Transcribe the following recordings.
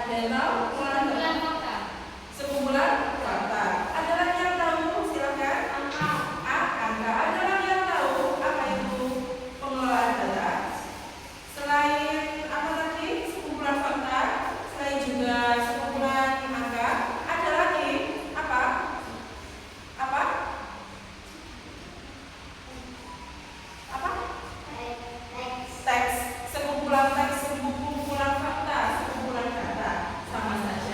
Ada yang tahu? Sekumpulan fakta. Sekumpulan fakta. Ada lagi yang tahu? Silakan. Angka. Angka. Ada lagi yang tahu apa itu pengelolaan data? Selain apa tadi? Sekumpulan fakta. Selain juga sekumpulan angka. Ada lagi apa? Apa? Apa? Teks. Sekumpulan teks, sekumpulan fakta, sekumpulan data. Sama saja.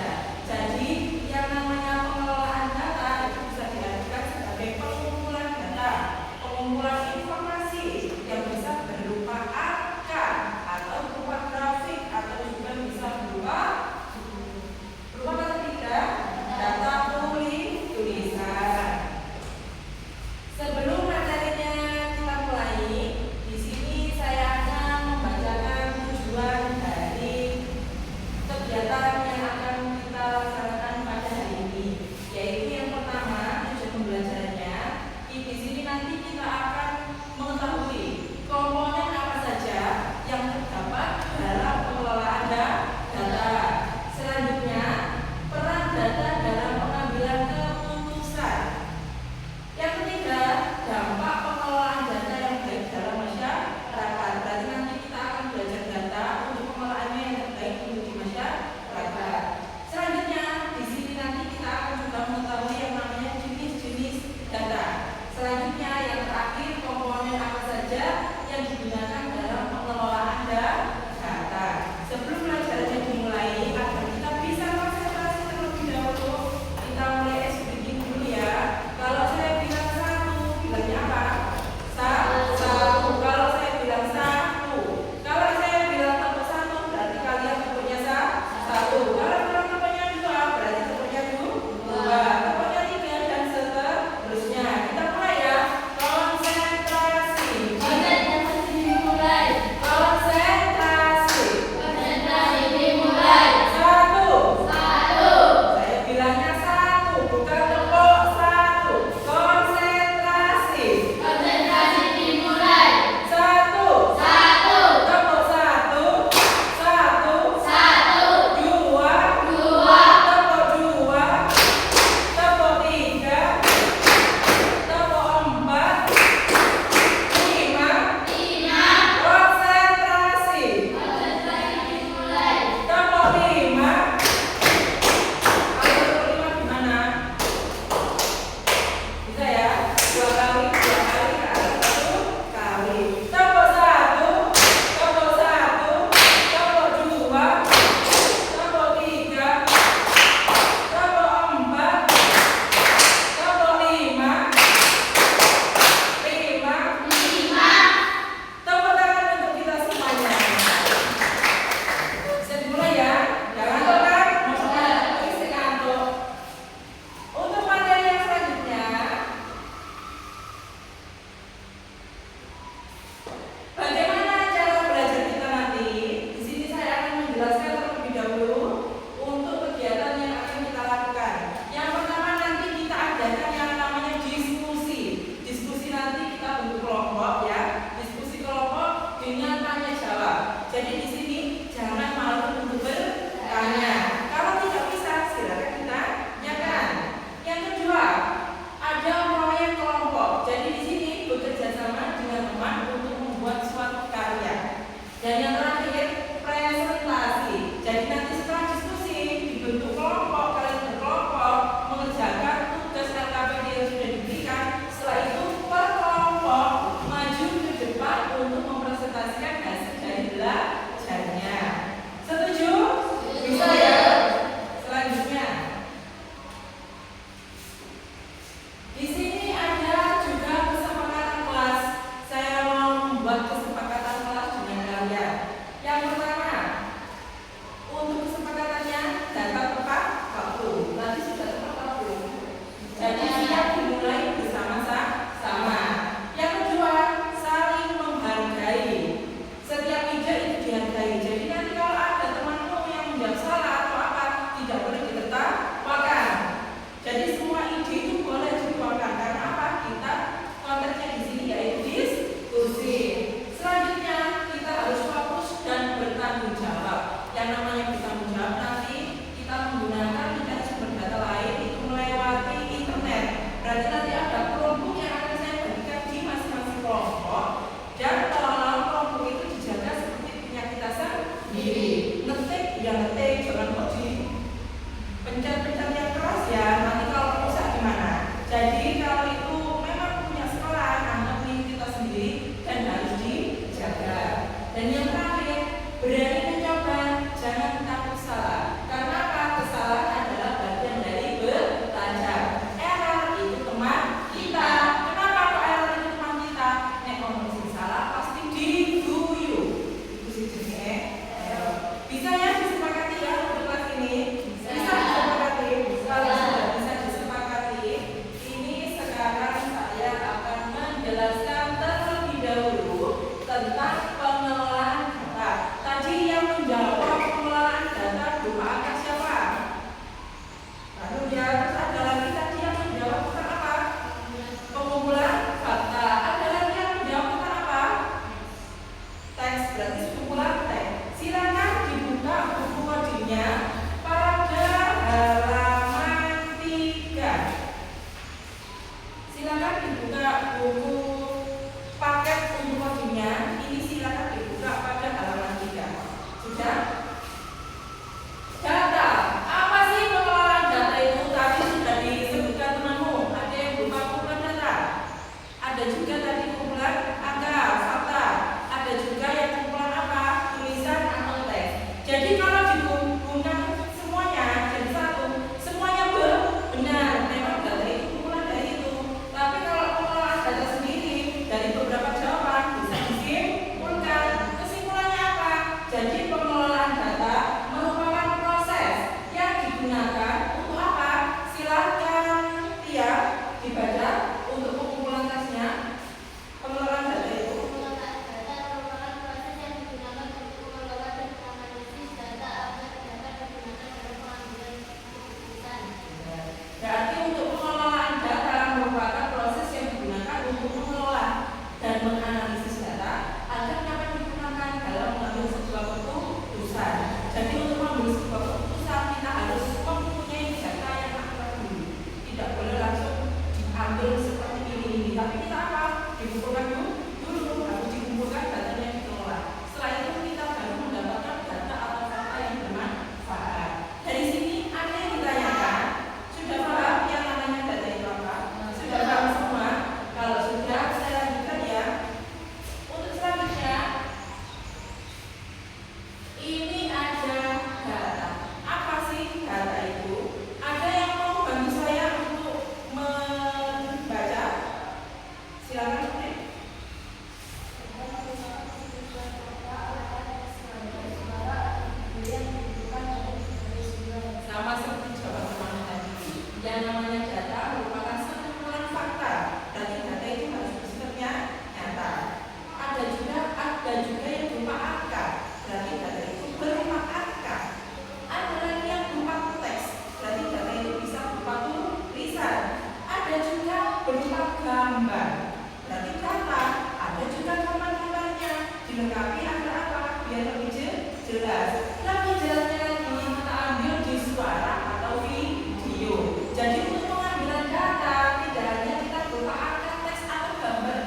gambar. Berarti data, ada juga gambar-gambarnya. Dilengkapi agar apa? Biar lebih jelas. Lebih jelasnya lagi kita ambil di suara atau video. Jadi untuk pengambilan data tidak hanya kita berupa angka, teks atau gambar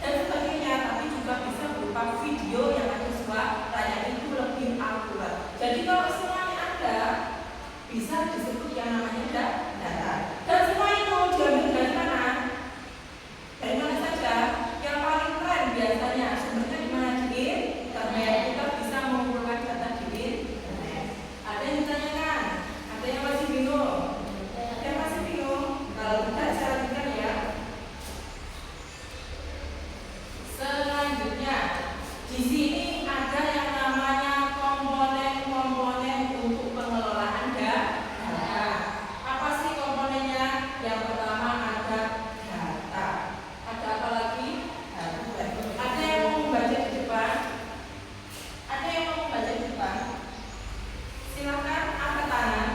dan sebagainya, tapi juga bisa berupa video yang ada suaranya, itu lebih akurat. Jadi kalau semuanya ada, bisa disebut yang namanya data. Dan semua itu diambil dari mana? Dari mana saja? Yang paling keren biasanya sumbernya di mana? Di internet. Kita bisa mengumpulkan data di internet. Ada yang ditanyakan? Ada yang masih bingung? Ada yang masih bingung? Kalau tidak, saya lanjutkan ya. Selanjutnya, di sini ada yang namanya komponen-komponen untuk pengelolaan data. Apa sih komponennya? Yang pertama ada data. Ada apa lagi? Ada yang mau membaca di depan? Ada yang mau membaca di depan? Silakan angkat tangan.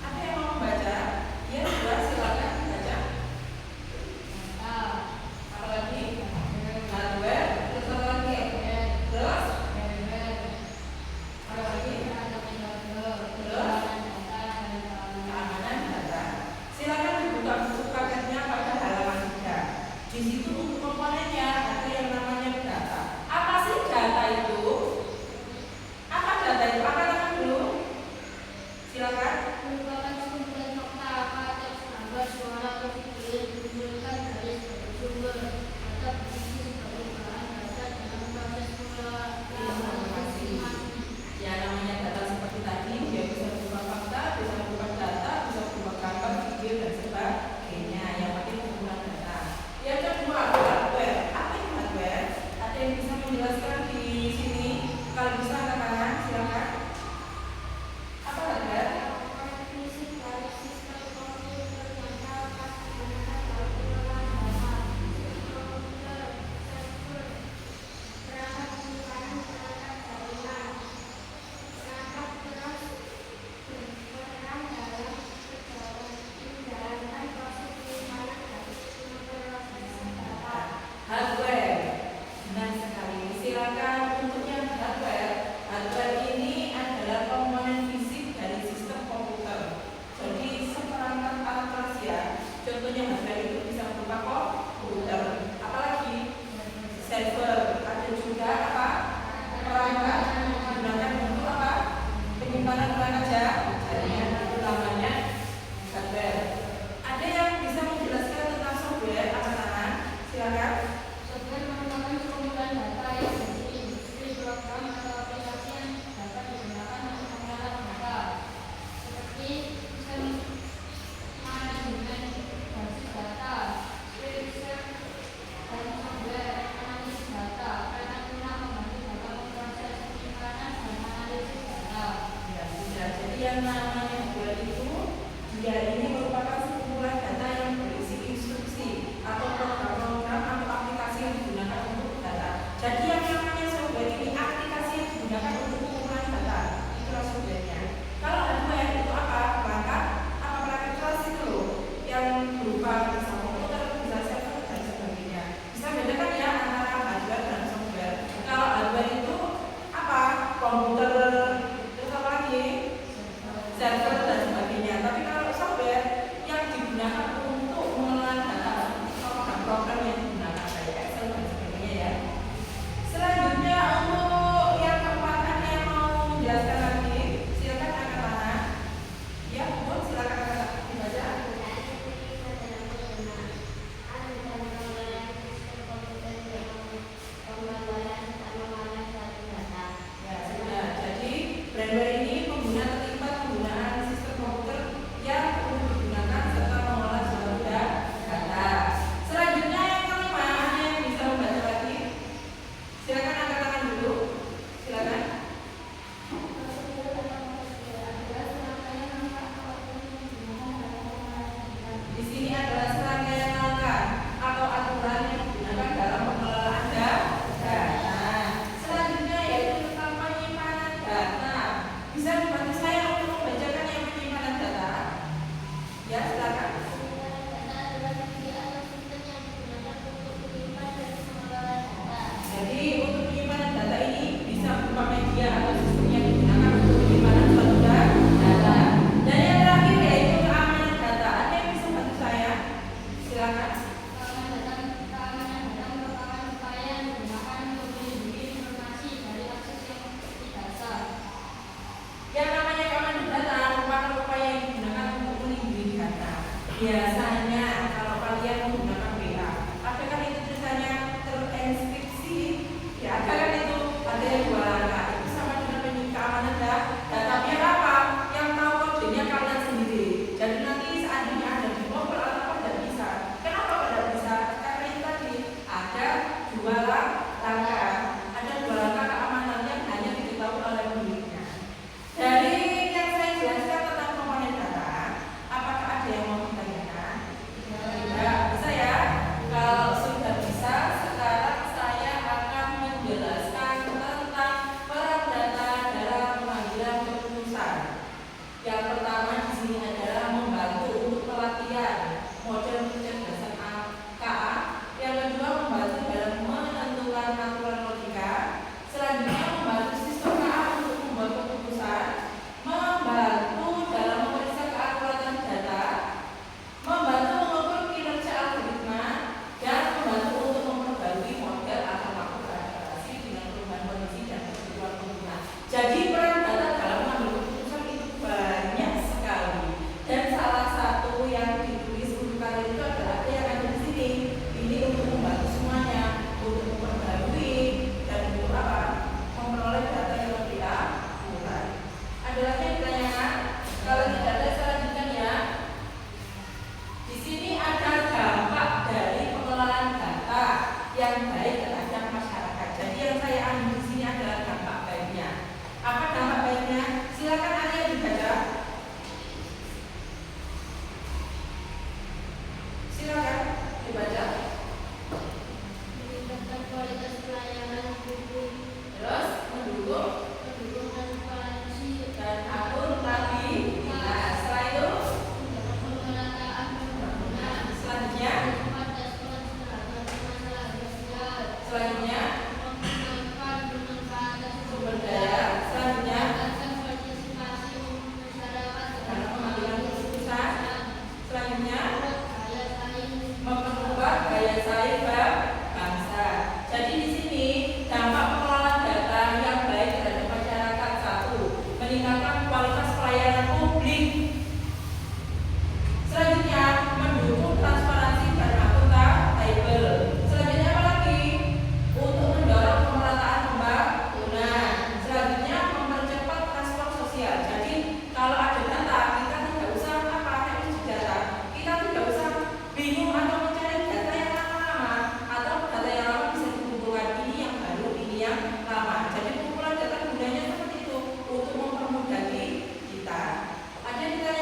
Ada yang mau membaca? Ya sudah, silakan baca. Apa lagi? Hardware. Terus apa lagi? Terus? Apa lagi? Terus? Keamanan data. Silakan dibuka buku paketnya pada halaman 3. Di situ untuk komponennya ada yang namanya data. Apa sih data itu? Apa data itu? Angkat tangan dulu. Silakan. Merupakan kumpulan fakta, teks, gambar, suara, atau video yang dikumpulkan dari sebagai sumber. Data berfungsi sebagai bahan dasar dalam proses pengelolaan. Ya, namanya data seperti tadi, dia bisa berupa fakta, bisa berupa data, bisa berupa gambar, video dan sebagainya. Yang penting kumpulan data. Yang kedua, hardware. Apa itu hardware? Ada yang bisa menjelaskan di sini? Kalau bisa angkat tangan, silakan. Apa hardware? Fisik dari sistem komputer yang dapat digunakan dalam pengelolaan data. Komputer, server, perangkat penyimpanan, perangkat jaringan, perangkat keras berperan dalam menjalankan proses penyimpanan dan memproses data. Hardware. Benar sekali. Silakan untuk yang hardware. Hardware ini adalah komponen fisik dari sistem komputer. Jadi seperangkat alat keras ya. Contohnya hardware itu bisa berupa komputer. Apalagi server. Ada juga apa? Perangkat yang digunakan untuk apa? Penyimpanan perangkat jaringan. Itu namanya hardware. Ada yang bisa menjelaskan tentang software? Angkat tangan. Silakan. Software merupakan kumpulan data yang berisi industri, program, atau aplikasi yang dapat digunakan untuk mengolah data, seperti sistem manajemen basis data, riset dan software analisis data, karena guna membantu dalam proses penyimpanan dan analisis data. Ya, sudah. Jadi yang namanya hardware itu dia ini merupakan sekumpulan data yang berisi instruksi atau program-program atau aplikasi yang digunakan untuk data. Jadi yang namanya software ini aplikasi yang digunakan untuk pengumpulan data. Itulah softwarenya. Kalau hardware itu apa? Perangkat apa perangkat keras itu loh, yang berupa bisa komputer, bisa server dan sebagainya. Bisa bedakan ya antara hardware dan software. Kalau hardware itu apa? Komputer, terus apa lagi? Server dan sebagainya. Tapi kalau software yang digunakan untuk mengelola data, program yang digunakan kayak Excel dan sebagainya ya. Selanjutnya untuk yang keempat, ada yang mau menjelaskan lagi? Silakan angkat tangan. Ya, Bu, silakan angkat dibaca. Ya, sudah. Jadi Blender ini pengguna terlibat penggunaan sistem komputer yang untuk digunakan serta mengolah suatu data. Selanjutnya yang kelima, ada yang bisa membaca lagi? Silakan angkat tangan dulu. Silakan. Di sini adalah serangkaian langkah atau aturan yang digunakan dalam pengelolaan data. Selanjutnya yaitu tentang penyimpanan data. Bisa dibantu saya untuk membacakan yang penyimpanan data? Ya, silakan. Data adalah media atau Biasanya kalau kalian menggunakan WA, apakah itu tulisannya terenskripsi? Ya, ada kan itu, ada yang 2 langkah. Itu sama dengan keamanan datanya apa? Yang tahu kodenya kalian sendiri. Jadi nanti seandainya ada di mobil atau tidak bisa. Kenapa tidak bisa? Karena itu tadi ada 2 langkah. Ada 2 langkah keamanan yang hanya diketahui oleh pemiliknya. Dari yang saya jelaskan tentang komponen data, apakah ada yang mau ditanyakan? Tidak, bisa ya? Kalau sudah bisa, sekarang saya akan menjelaskan tentang peran data dalam pengambilan keputusan. Yang pertama di sini adalah membantu untuk pelatihan model kecerdasan KA. Yang kedua membantu dalam menentukan aturan logika. Selanjutnya membantu sistem KA untuk membuat keputusan, membantu dalam memeriksa keakuratan data, membantu mengukur kinerja algoritma, dan membantu untuk memperbarui model atau makhluk beradaptasi dengan perubahan kondisi dan kebutuhan pengguna. Jadi peran data dalam mengambil keputusan itu banyak sekali. Dan salah satu yang ditulis untuk kalian itu adalah apa yang ada di sini. Ini untuk membantu semuanya, untuk memperbarui dan untuk apa? Memperoleh data yang lebih akurat. Ada lagi yang ditanyakan? Kalau tidak ada, saya lanjutkan ya. Di sini ada dampak dari pengelolaan data yang baik terhadap masyarakat. Jadi yang saya ambil di sini adalah dampak baiknya. Apa dampak baiknya? Silakan Arya dibaca. Silakan dibaca. Meningkatkan kualitas pelayanan publik, Terus mendukung mendukung transparansi, dan akuntabilitas. Setelah itu, pemerataan pembangunan, selanjutnya, cepat respons terhadap masalah sosial, selanjutnya pemanfaatan sumber daya. Selanjutnya, meningkatkan partisipasi masyarakat dalam pengambilan keputusan. Selanjutnya, daya saing, memperkuat daya saing bangsa. Jadi di sini dampak pengelolaan data yang baik terhadap masyarakat. 1. Meningkatkan kualitas pelayanan publik. Selanjutnya, mendukung transparansi dan akuntabel. Selanjutnya apa lagi? Untuk mendorong pemerataan pembangunan. Selanjutnya, mempercepat transport sosial. Jadi kalau ada data, kita tidak usah apa teknis data. Kita tidak usah bingung atau mencari data yang lama-lama, atau data yang lama bisa dikumpulkan ini yang baru, ini yang lama. Jadi kumpulan data gunanya seperti itu untuk mempermudah kita. Ada yang ditanya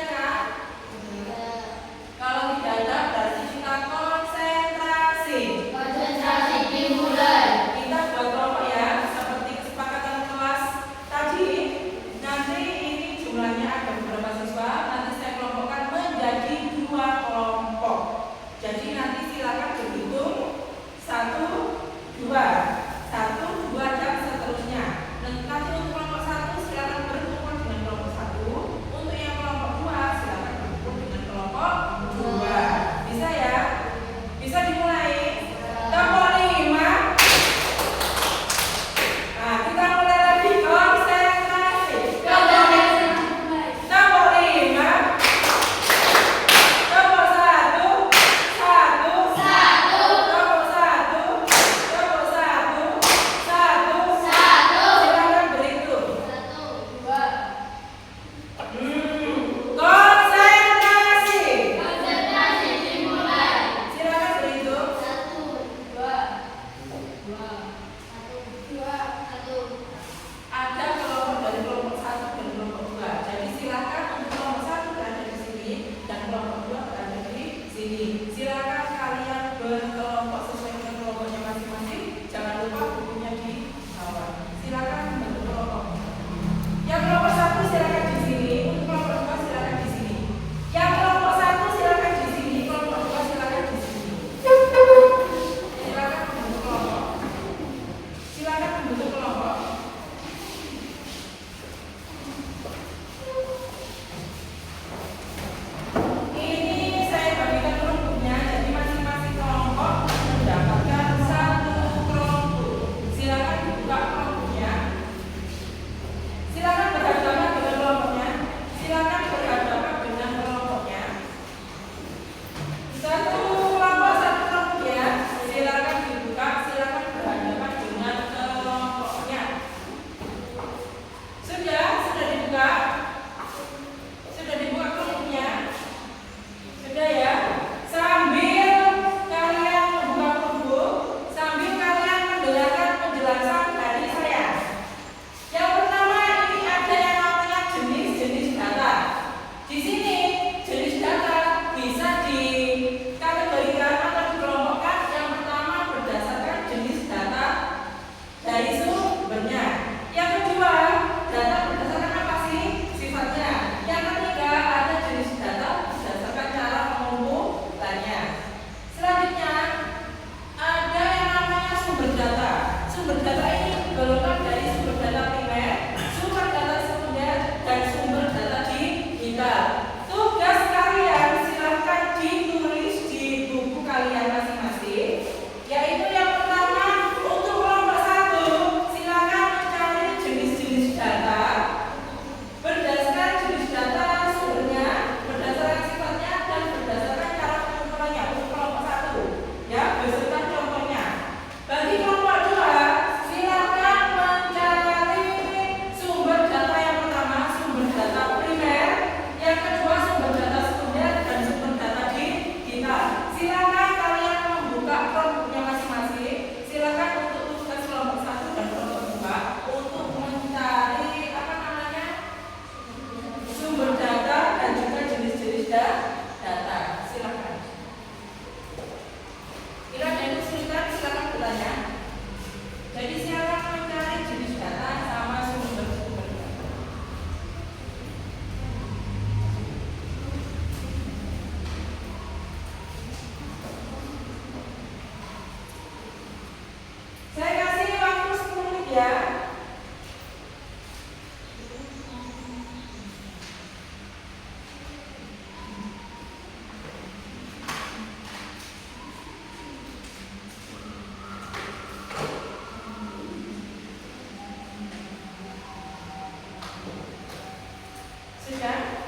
Sudah?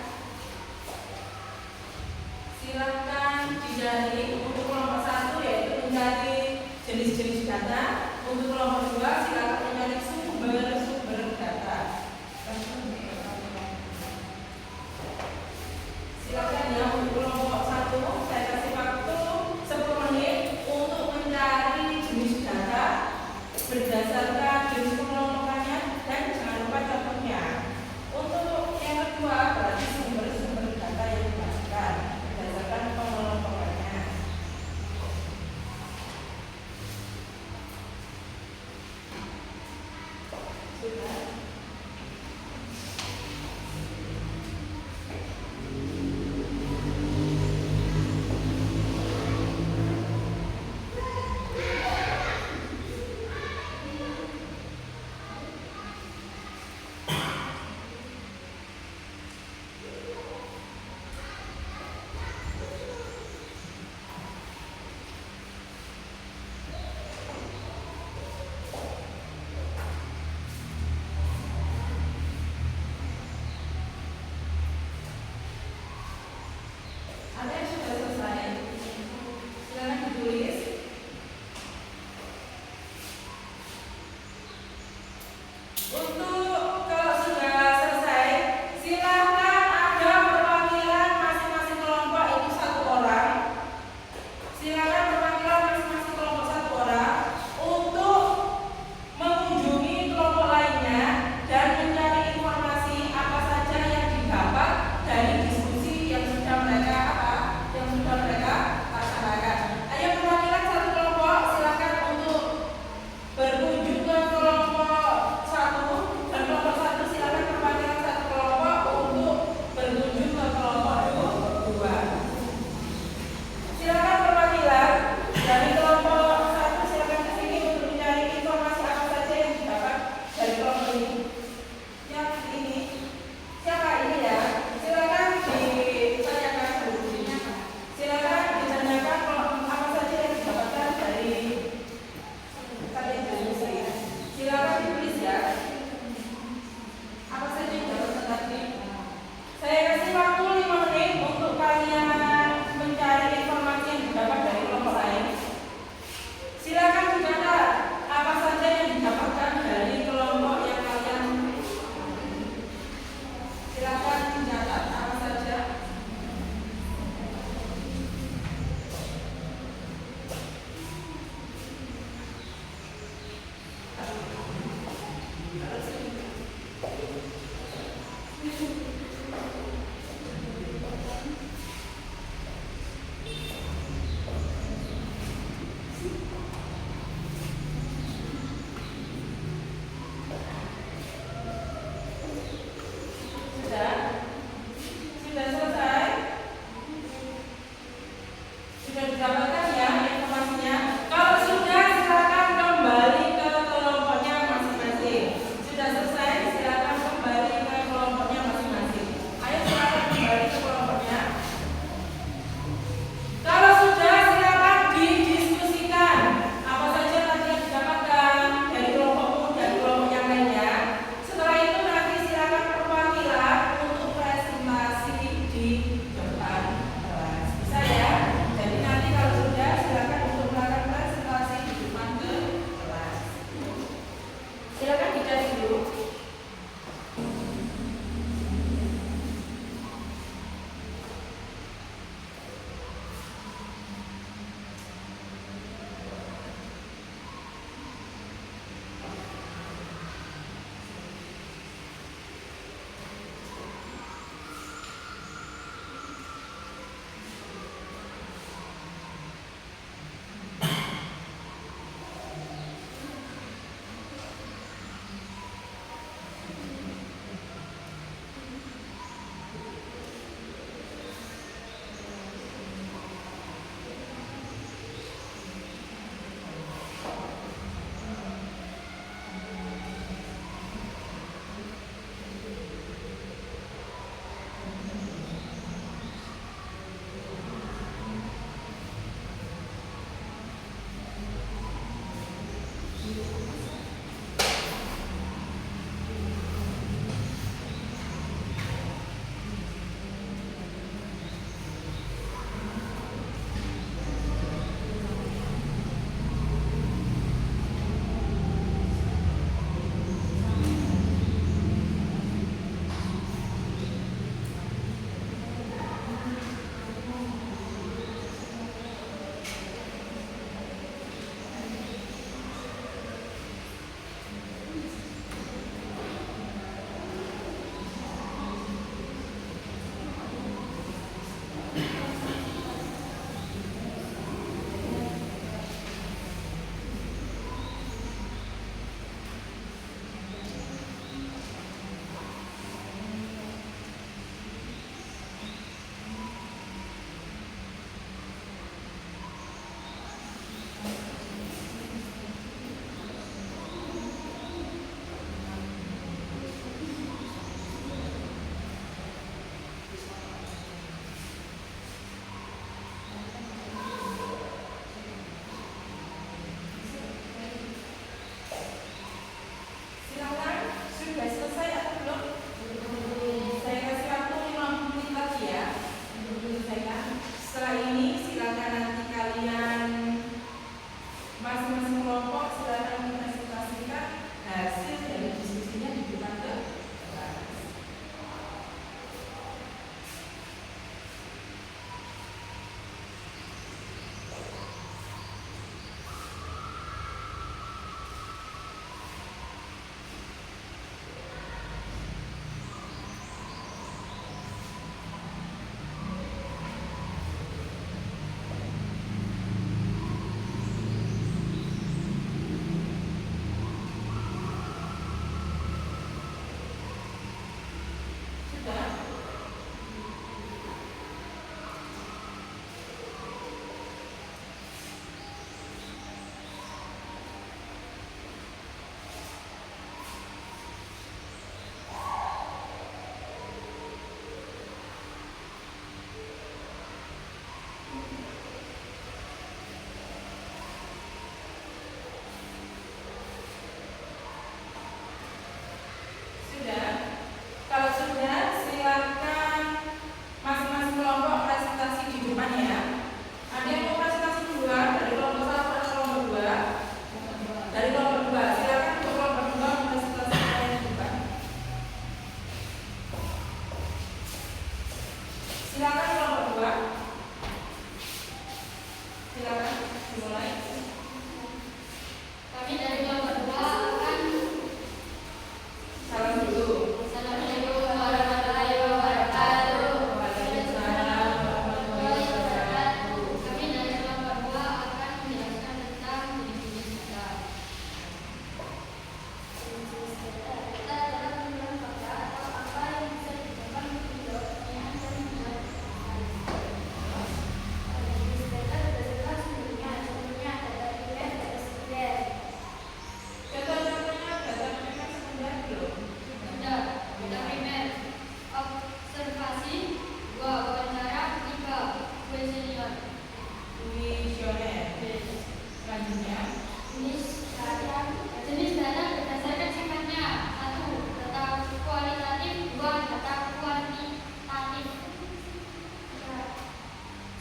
Silakan dijaring untuk kelompok 1 yaitu mencari jenis-jenis data. Untuk kelompok 2 silakan mencari sumber-sumber data. Silakan ya, untuk kelompok 1 saya kasih waktu 10 menit untuk mencari jenis data berdasarkan jenis pengelompokannya dan jangan lupa contohnya. Untuk yang kedua berarti sumber-sumber data yang dimasukkan berdasarkan pengelompokannya. Sudah? Ada yang sudah selesai? Silakan ditulis. Untuk kalau sudah selesai, silakan ada perwakilan masing-masing kelompok itu 1 orang. Silakan perwakilan masing-masing kelompok 1 orang untuk mengunjungi kelompok lainnya dan mencari informasi apa saja yang didapat dari diskusi yang sudah mereka laksanakan. Ayo perwakilan 1 kelompok silakan untuk berkunjung ke kelompok 1 dan kelompok 1 silakan perwakilan 1 kelompok untuk berkunjung ke kelompok 2. Silakan perwakilan dari kelompok 1 silakan ke sini untuk mencari informasi apa saja yang didapat dari kelompok ini. Yang ini siapa ini ya? Silakan ditanyakan dulu. Silakan ditanyakan apa saja yang didapatkan dari kalian dari silakan ditulis ya. Apa saja yang didapatkan tadi? Saya kasih waktu 5 menit untuk kalian mencari informasi yang didapat dari kelompok lain. Silakan dicatat apa saja yang didapatkan dari kelompok yang kalian. Silakan dicatat apa saja. Silakan kelompok 2. Silakan dimulai. Kami dari kelompok 2 akan Salam dulu. Assalamualaikum warahmatullahi wabarakatuh. Waalaikumsalam warahmatullahi wabarakatuh. Kami dari kelompok 2 akan menjelaskan tentang jenis-jenis data. Data adalah jumlah fakta atau apa yang bisa ditemukan untuk pertanyaan dan membuat jenis data berdasarkan sumbernya data primer, data sekunder. Contoh-contohnya data primer sekunder belum? Data primer, observasi, 2 wawancara, 3 kuesioner. Kuesioner. Selanjutnya, Jenis data berdasarkan sifatnya. 1. Data kualitatif, 2. Data kuantitatif.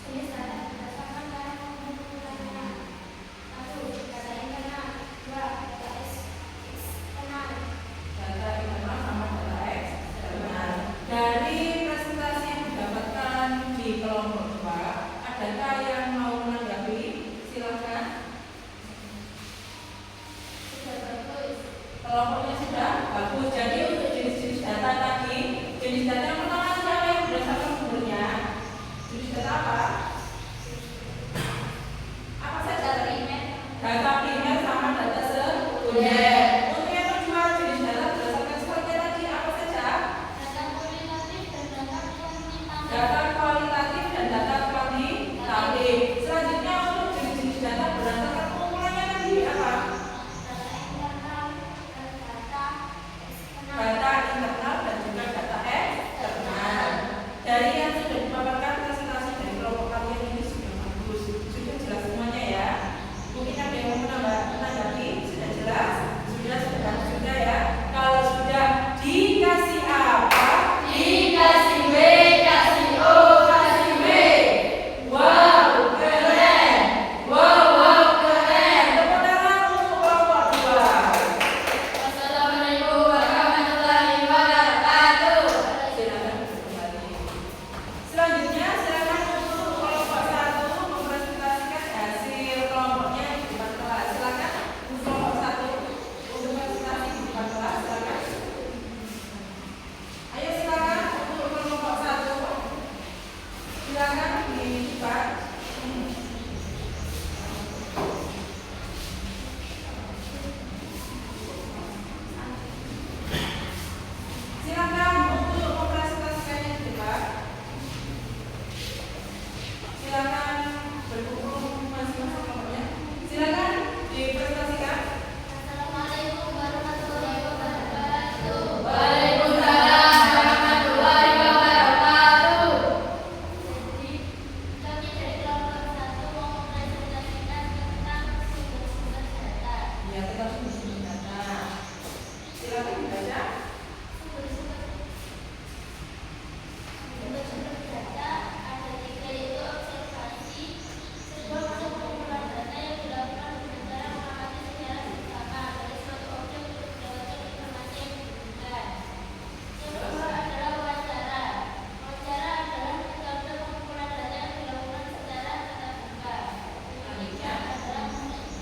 Jenis data berdasarkan cara pengumpulannya. 1. Data internal, 2. Data eksternal. data internal sama data eksternal. Dari presentasi yang didapatkan di kelompok 2, adakah yang mau menanggapi? Silakan. Sudah bagus. Kelompoknya sudah bagus. Jadi untuk jenis-jenis data tadi, jenis data yang pertama siapa yang berdasarkan sumbernya? Jenis data apa? Apa saja? Data primer, Data primer sama data sekunder. Untuk yang kedua, jenis data berdasarkan sifatnya tadi apa saja? data kualitatif dan data kuantitatif. Data kualitatif dan data kuantitatif. Selanjutnya untuk jenis-jenis data berdasarkan pengumpulannya tadi apa? Data internal dan data eksternal. Data internal dan juga data eksternal. Dari yang sudah dipaparkan presentasi dari kelompok kalian ini sudah bagus, sudah jelas semuanya ya. Mungkin ada yang mau menanggapi? Sudah jelas? Sudah bagus juga ya. Kalau sudah dikasih apa? Dikasih B, kasih O, kasih B. Wow, keren. Wow, keren. Tepuk tangan untuk kelompok 2. Wassalamualaikum warahmatullahi wabarakatuh. Silakan kembali. Selanjutnya silakan untuk kelompok 1 mempresentasikan hasil kelompoknya di depan kelas. Silakan untuk kelompok 1 untuk presentasi di depan kelas. Silakan. Ayo silakan untuk kelompok 1. Silakan di depan. Silakan untuk mempresentasikannya di depan. Silakan berkumpul masing-masing kelompoknya. Silakan dipresentasikan. Assalamualaikum warahmatullahi wabarakatuh. Waalaikumsalam warahmatullahi wabarakatuh. Jadi, kami dari kelompok 1 mau mempresentasikan tentang sumber-sumber data. Ya, kita harus mengisi data. Silakan dibaca. Sumber-sumber data ada 3, yaitu observasi, sebuah proses pengumpulan data yang dilakukan dengan cara mengamati secara bersama dari suatu objek untuk mendapatkan informasi yang dibutuhkan. Yang kedua adalah wawancara. Wawancara adalah metode pengumpulan data yang dilakukan secara tatap muka. Yang ketiga adalah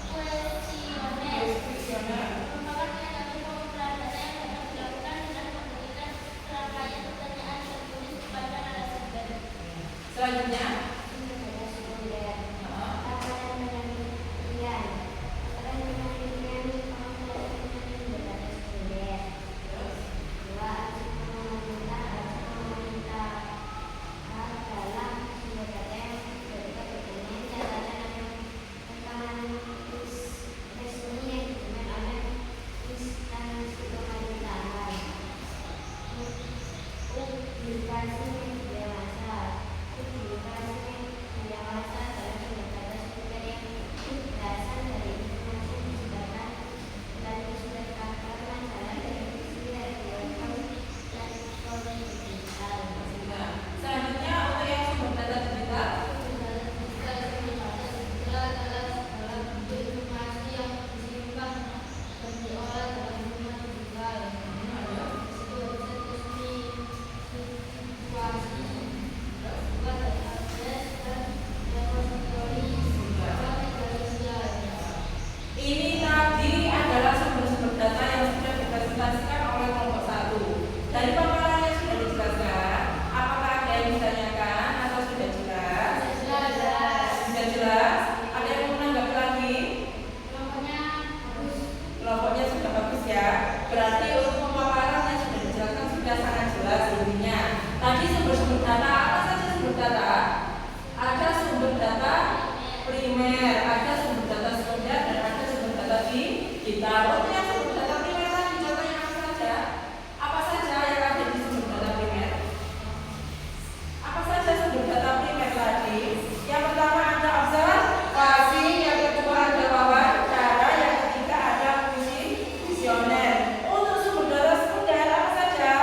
kuesioner. Kuesioner. Merupakan metode pengumpulan data yang dapat dilakukan dengan memberikan serangkaian pertanyaan tertulis kepada narasumber. Selanjutnya, Data sekunder. Nah, Laporan penelitian. Laporan penelitian pengumpulan data sekunder. terus 2. Arsip pemerintahan dalam sumber data yang diberikan pertanyaan catatan dan rekaman resmi yang dijamin oleh instansi pemerintahan. Publikasi media massa. Publikasi media massa adalah sumber data sekunder yang berasal dari informasi yang disebarkan melalui surat kabar, majalah, televisi, radio, dan teknologi digital. sudah. Selanjutnya untuk yang sumber data digital. Adalah bentuk informasi yang disimpan dan diolah dalam lingkungan digital. Ayo. Situs resmi, situasi Tadi sumber-sumber data, apa saja sumber data? Ada sumber data primer, ada sumber data sekunder, dan ada sumber data digital. Untuk yang sumber data primer tadi contohnya apa saja? Apa saja yang ada di sumber data primer? Apa saja sumber data primer tadi? Yang pertama ada observasi, yang kedua ada wawancara, yang ketiga ada kuesioner. Untuk sumber data sekunder apa saja?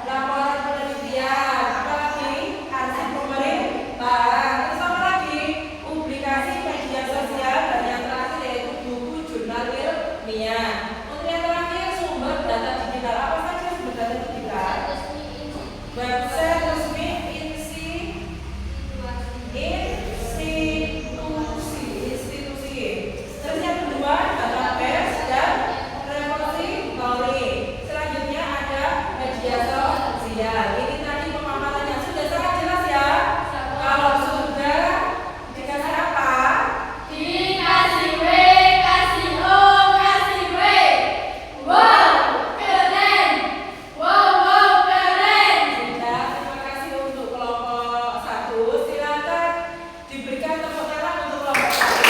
Laporan penelitian, apalagi arsip pemerintahan, terus apa lagi? Publikasi media sosial, dan yang terakhir yaitu buku jurnal ilmiah. Untuk yang terakhir sumber data digital, apa saja sumber data digital? Website resmi institusi. Terus yang kedua database dan repository. Selanjutnya ada media sosial. Ini tadi pemaparannya sudah sangat jelas ya. Kalau sudah dikasih apa? Dikasih W, kasih O, kasih W. Wow, keren. Wow, keren. Sudah, terima kasih untuk kelompok 1. Silakan diberikan tepuk tangan untuk kelompok 1.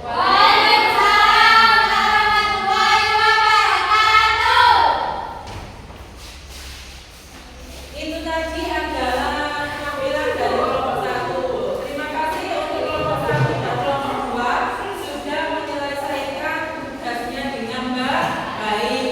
Waalaikumsalam warahmatullahi wabarakatuh. Itu tadi adalah penampilan dari kelompok 1. Terima kasih untuk kelompok 1 dan kelompok 2 sudah menyelesaikan tugasnya dengan baik.